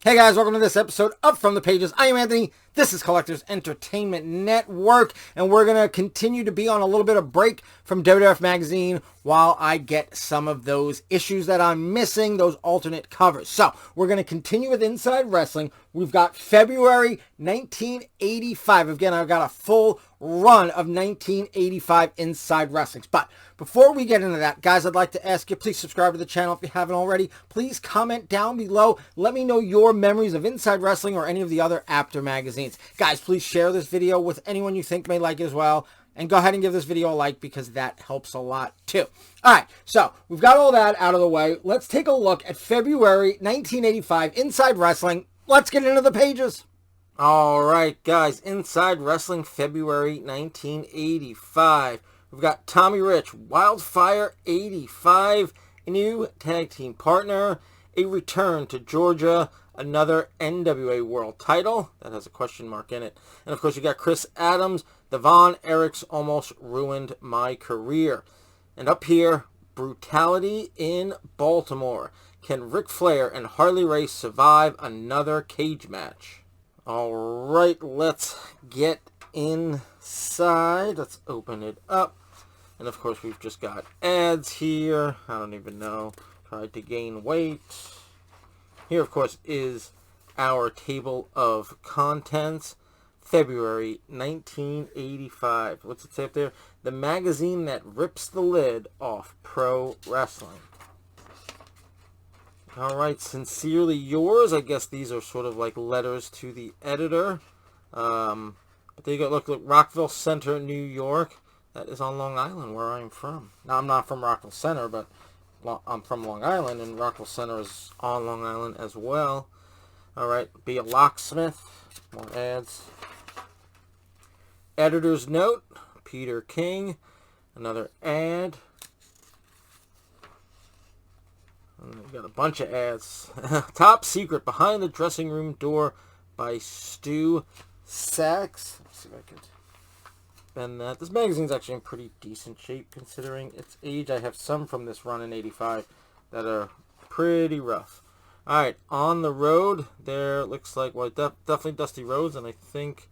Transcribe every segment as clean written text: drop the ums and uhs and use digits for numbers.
Hey guys, welcome to this episode of From the Pages. I am Anthony. This is Collectors Entertainment Network, and we're going to continue to be on a little bit of break from WWF Magazine while I get some of those issues that I'm missing, those alternate covers. So, we're going to continue with Inside Wrestling. We've got February 1985. Again, I've got a full run of 1985 Inside Wrestlings. But before we get into that, guys, I'd like to ask you, please subscribe to the channel if you haven't already. Please comment down below. Let me know your memories of Inside Wrestling or any of the other After magazines. Guys, please share this video with anyone you think may like it as well. And go ahead and give this video a like because that helps a lot too. Alright, so we've got all that out of the way. Let's take a look at February 1985 Inside Wrestling. Let's get into the pages. Alright guys, Inside Wrestling February 1985. We've got Tommy Rich, Wildfire 85, a new tag team partner, a return to Georgia, another NWA World title that has a question mark in it. And of course you got Chris Adams, the Von Erichs Almost Ruined My Career. And up here, Brutality in Baltimore. Can Ric Flair and Harley Race survive another cage match? Alright, let's get inside. Let's open it up. And of course we've just got ads here. I don't even know. Tried to gain weight. Here, of course, is our table of contents. February 1985. What's it say up there? The magazine that rips the lid off pro wrestling. Alright, sincerely yours. I guess these are sort of like letters to the editor. But there you go. Look, Rockville Center, New York. That is on Long Island, where I'm from. Now, I'm not from Rockville Center, but I'm from Long Island, and Rockville Center is on Long Island as well. Alright, Be a Locksmith. More ads. Editor's note, Peter King. Another ad. And we've got a bunch of ads. Top Secret, Behind the Dressing Room Door by Stu Sachs. Let's see if I can bend that. This magazine's actually in pretty decent shape considering its age. I have some from this run in 85 that are pretty rough. Alright, On the Road. There looks like, well, definitely Dusty Rhodes, and I think,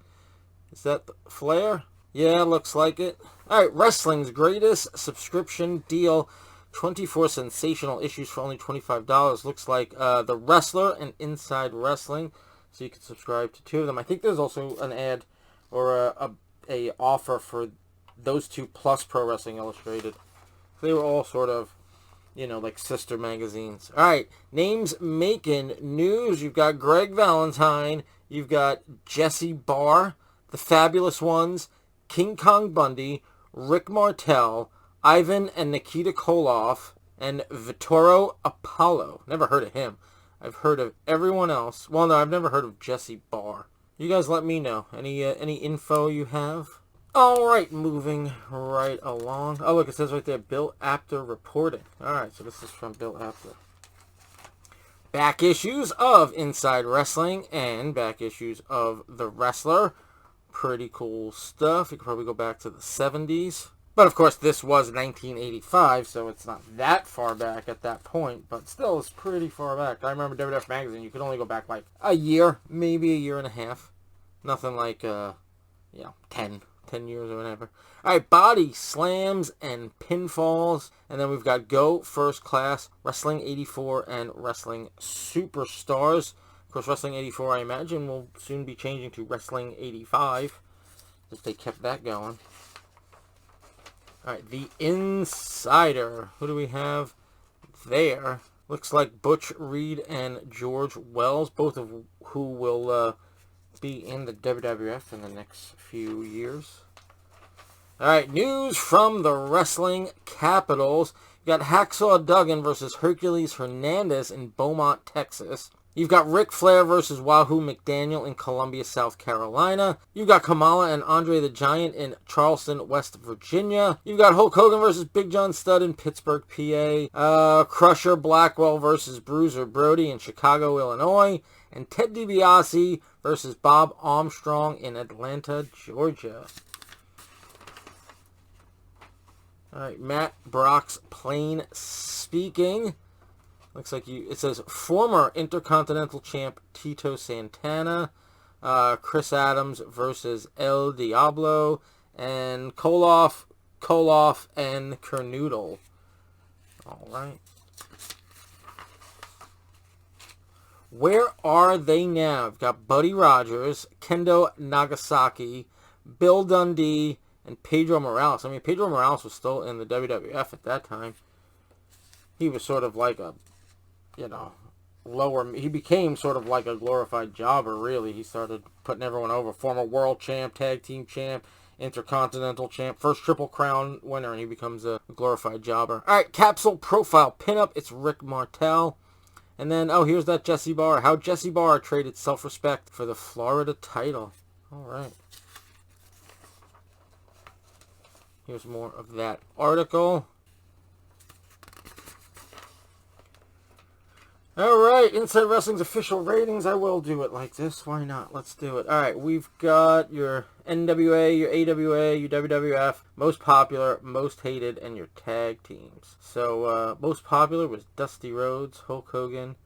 is that Flair? Yeah, looks like it. Alright, Wrestling's Greatest Subscription Deal. 24 sensational issues for only $25. Looks like The Wrestler and Inside Wrestling. So you can subscribe to two of them. I think there's also an ad or a offer for those two plus Pro Wrestling Illustrated. They were all sort of, you know, like sister magazines. Alright, names making news. You've got Greg Valentine. You've got Jesse Barr. The Fabulous Ones. King Kong Bundy. Rick Martel. Ivan and Nikita Koloff, and Vittoro Apollo. Never heard of him. I've heard of everyone else. Well, no, I've never heard of Jesse Barr. You guys let me know. Any info you have? Alright, moving right along. Oh, look, it says right there, Bill Apter reporting. Alright, so this is from Bill Apter. Back issues of Inside Wrestling and back issues of The Wrestler. Pretty cool stuff. You could probably go back to the 70s. But, of course, this was 1985, so it's not that far back at that point. But still, it's pretty far back. I remember WWF Magazine, you could only go back, like, a year, maybe a year and a half. Nothing like, 10 years or whatever. Alright, Body Slams and Pinfalls. And then we've got Go First Class, Wrestling 84, and Wrestling Superstars. Of course, Wrestling 84, I imagine, will soon be changing to Wrestling 85, if they kept that going. Alright, The Insider. Who do we have there? Looks like Butch Reed and George Wells, both of who will be in the WWF in the next few years. Alright, news from the wrestling capitals. You got Hacksaw Duggan versus Hercules Hernandez in Beaumont, Texas. You've got Ric Flair versus Wahoo McDaniel in Columbia, South Carolina. You've got Kamala and Andre the Giant in Charleston, West Virginia. You've got Hulk Hogan versus Big John Studd in Pittsburgh, PA. Crusher Blackwell versus Bruiser Brody in Chicago, Illinois. And Ted DiBiase versus Bob Armstrong in Atlanta, Georgia. All right, Matt Brock's Plain Speaking. Looks like it says former Intercontinental Champ Tito Santana, Chris Adams versus El Diablo, and Koloff, and Kernoodle. All right. Where are they now? We've got Buddy Rogers, Kendo Nagasaki, Bill Dundee, and Pedro Morales. I mean, Pedro Morales was still in the WWF at that time. He was sort of like a, lower. He became sort of like a glorified jobber, really. He started putting everyone over. Former world champ, tag team champ, intercontinental champ, first Triple Crown winner, and he becomes a glorified jobber. All right, capsule profile pinup. It's Rick Martel. And then, here's that Jesse Barr. How Jesse Barr traded self-respect for the Florida title. All right. Here's more of that article. All right, Inside Wrestling's official ratings. I will do it like this. Why not? Let's do it. All right, we've got your NWA, your AWA, your WWF, most popular, most hated, and your tag teams. So, most popular was Dusty Rhodes, Hulk Hogan,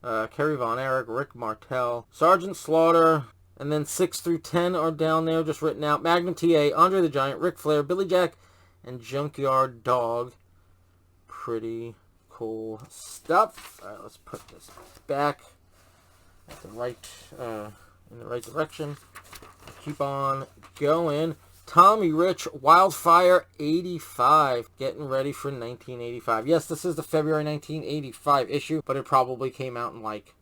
Kerry Von Erich, Rick Martel, Sergeant Slaughter, and then 6 through 10 are down there, just written out. Magnum TA, Andre the Giant, Ric Flair, Billy Jack, and Junkyard Dog. Pretty cool stuff. All right, let's put this back at the in the right direction. Keep on going. Tommy Rich, Wildfire 85, getting ready for 1985. Yes, this is the February 1985 issue, but it probably came out in like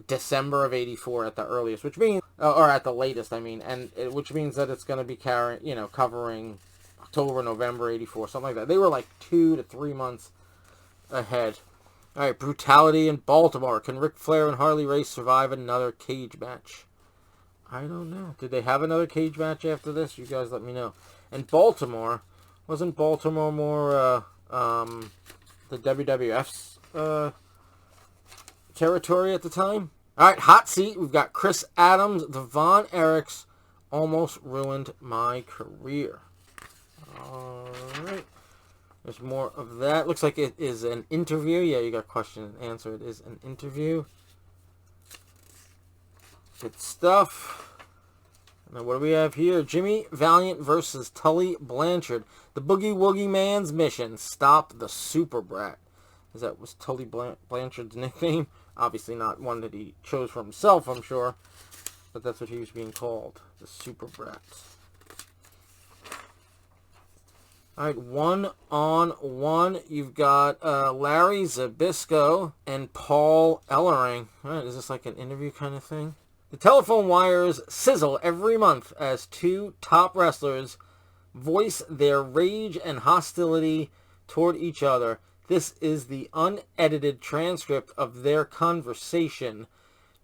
December of 84 at the earliest, which means, or at the latest, I mean, which means that it's going to be covering October, November 84, something like that. They were like 2 to 3 months ahead. All right, Brutality in Baltimore. Can Ric Flair and Harley Race survive another cage match? I don't know. Did they have another cage match after this? You guys let me know. And Baltimore, wasn't Baltimore more the WWF's territory at the time? All right, hot seat. We've got Chris Adams, the Von Erichs, almost ruined my career. All right. There's more of that. Looks like it is an interview. Yeah, you got question and answer. It is an interview. Good stuff. Now, what do we have here? Jimmy Valiant versus Tully Blanchard. The Boogie Woogie Man's mission. Stop the Super Brat. Was Tully Blanchard's nickname? Obviously not one that he chose for himself, I'm sure. But that's what he was being called. The Super Brat. Alright, 1-on-1. You've got Larry Zbyszko and Paul Ellering. Alright, is this like an interview kind of thing? The telephone wires sizzle every month as two top wrestlers voice their rage and hostility toward each other. This is the unedited transcript of their conversation.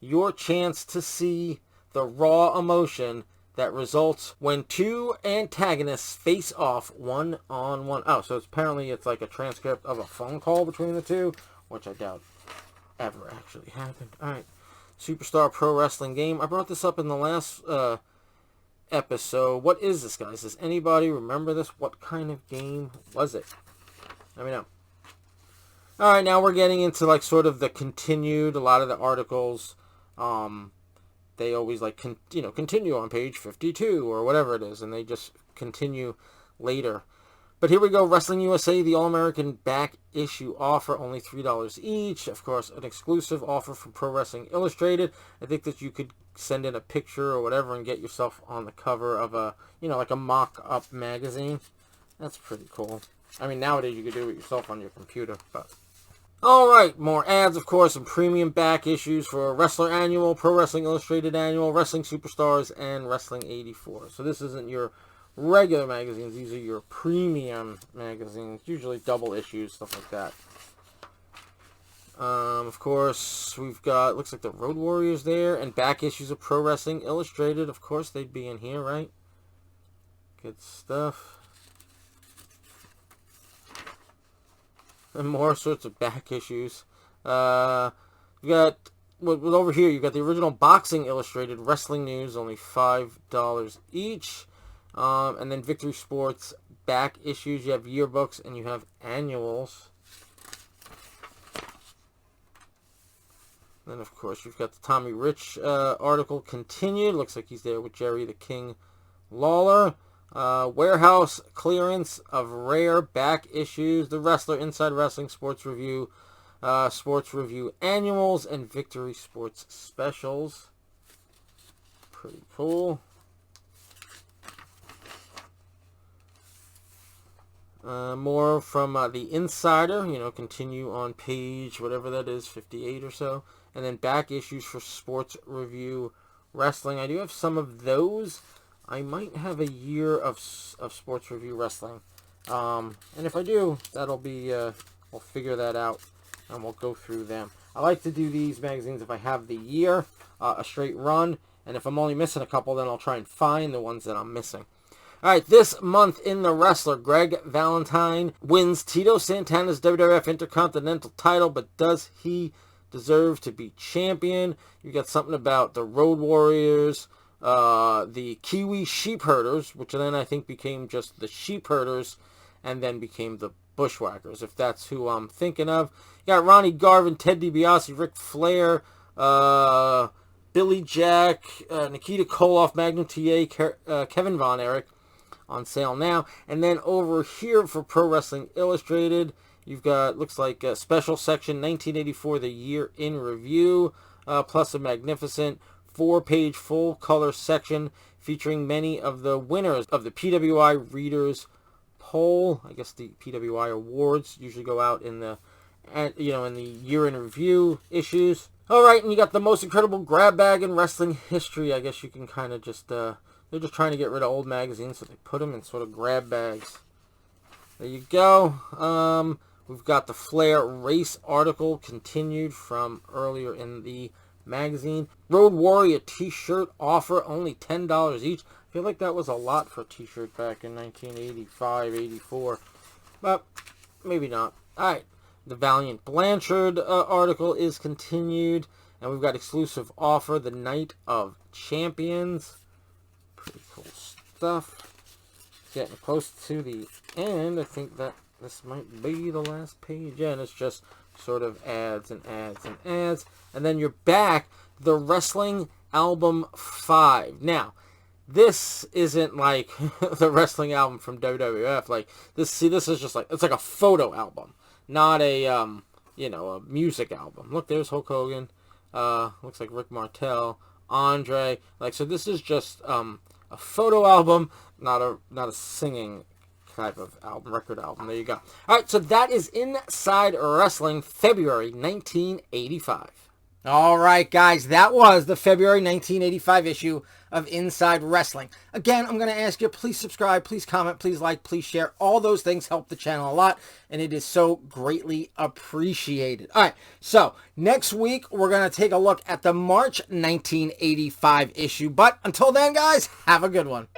Your chance to see the raw emotion that results when two antagonists face off 1-on-1. Oh, so apparently it's like a transcript of a phone call between the two, which I doubt ever actually happened. Alright. Superstar Pro Wrestling game. I brought this up in the last episode. What is this, guys? Does anybody remember this? What kind of game was it? Let me know. Alright, now we're getting into like sort of the continued, a lot of the articles, they always like, continue on page 52 or whatever it is, and they just continue later. But here we go, Wrestling USA, the All-American back issue offer, only $3 each. Of course, an exclusive offer from Pro Wrestling Illustrated. I think that you could send in a picture or whatever and get yourself on the cover of a, like a mock-up magazine. That's pretty cool. I mean, nowadays you could do it yourself on your computer, but... Alright, more ads, of course, and premium back issues for Wrestler Annual, Pro Wrestling Illustrated Annual, Wrestling Superstars, and Wrestling 84. So this isn't your regular magazines. These are your premium magazines, usually double issues, stuff like that. Of course, we've got, looks like the Road Warriors there, and back issues of Pro Wrestling Illustrated. Of course, they'd be in here, right? Good stuff. And more sorts of back issues. You got, over here, you got the original Boxing Illustrated Wrestling News, only $5 each. And then Victory Sports back issues. You have yearbooks and you have annuals. Then, of course, you've got the Tommy Rich article continued. Looks like he's there with Jerry the King Lawler. Warehouse clearance of rare back issues. The Wrestler, Inside Wrestling, Sports Review Annuals, and Victory Sports Specials. Pretty cool. More from the Insider, continue on page, whatever that is, 58 or so. And then back issues for Sports Review Wrestling. I do have some of those. I might have a year of Sports Review Wrestling. And if I do, that'll be, we'll figure that out, and we'll go through them. I like to do these magazines if I have the year, a straight run. And if I'm only missing a couple, then I'll try and find the ones that I'm missing. All right, this month in The Wrestler, Greg Valentine wins Tito Santana's WWF Intercontinental title, but does he deserve to be champion? You got something about the Road Warriors, the Kiwi Sheep Herders, which then I think became just the Sheep Herders, and then became the Bushwhackers, if that's who I'm thinking of. You got Ronnie Garvin, Ted DiBiase, Ric Flair, Billy Jack, Nikita Koloff, Magnum TA, Kevin Von Erich, on sale now. And then over here for Pro Wrestling Illustrated, you've got, looks like a special section, 1984, the year in review, plus a magnificent 4-page full color section featuring many of the winners of the PWI Readers Poll. I guess the PWI awards usually go out in the, in the year in review issues. All right, and you got the most incredible grab bag in wrestling history. I guess you can kind of just, they're just trying to get rid of old magazines, so they put them in sort of grab bags. There you go. We've got the Flair race article continued from earlier in the magazine. Road Warrior t-shirt offer, only $10 each. I feel like that was a lot for a t-shirt back in 1985, 84. But maybe not. All right. The Valiant Blanchard article is continued. And we've got exclusive offer, the Night of Champions. Pretty cool stuff. Getting close to the end. I think that this might be the last page. Yeah, and it's just sort of ads and ads and ads. And then you're back. The Wrestling Album 5. Now, this isn't like the wrestling album from WWF. Like, this is just like, it's like a photo album. Not a, a music album. Look, there's Hulk Hogan. Looks like Rick Martel. Andre. Like, so this is just, a photo album, not a singing type of album, record album. There you go. All right, so that is Inside Wrestling, February 1985. All right, guys, that was the February 1985 issue of Inside Wrestling. Again, I'm going to ask you, please subscribe, please comment, please like, please share. All those things help the channel a lot, and it is so greatly appreciated. All right, so next week, we're going to take a look at the March 1985 issue. But until then, guys, have a good one.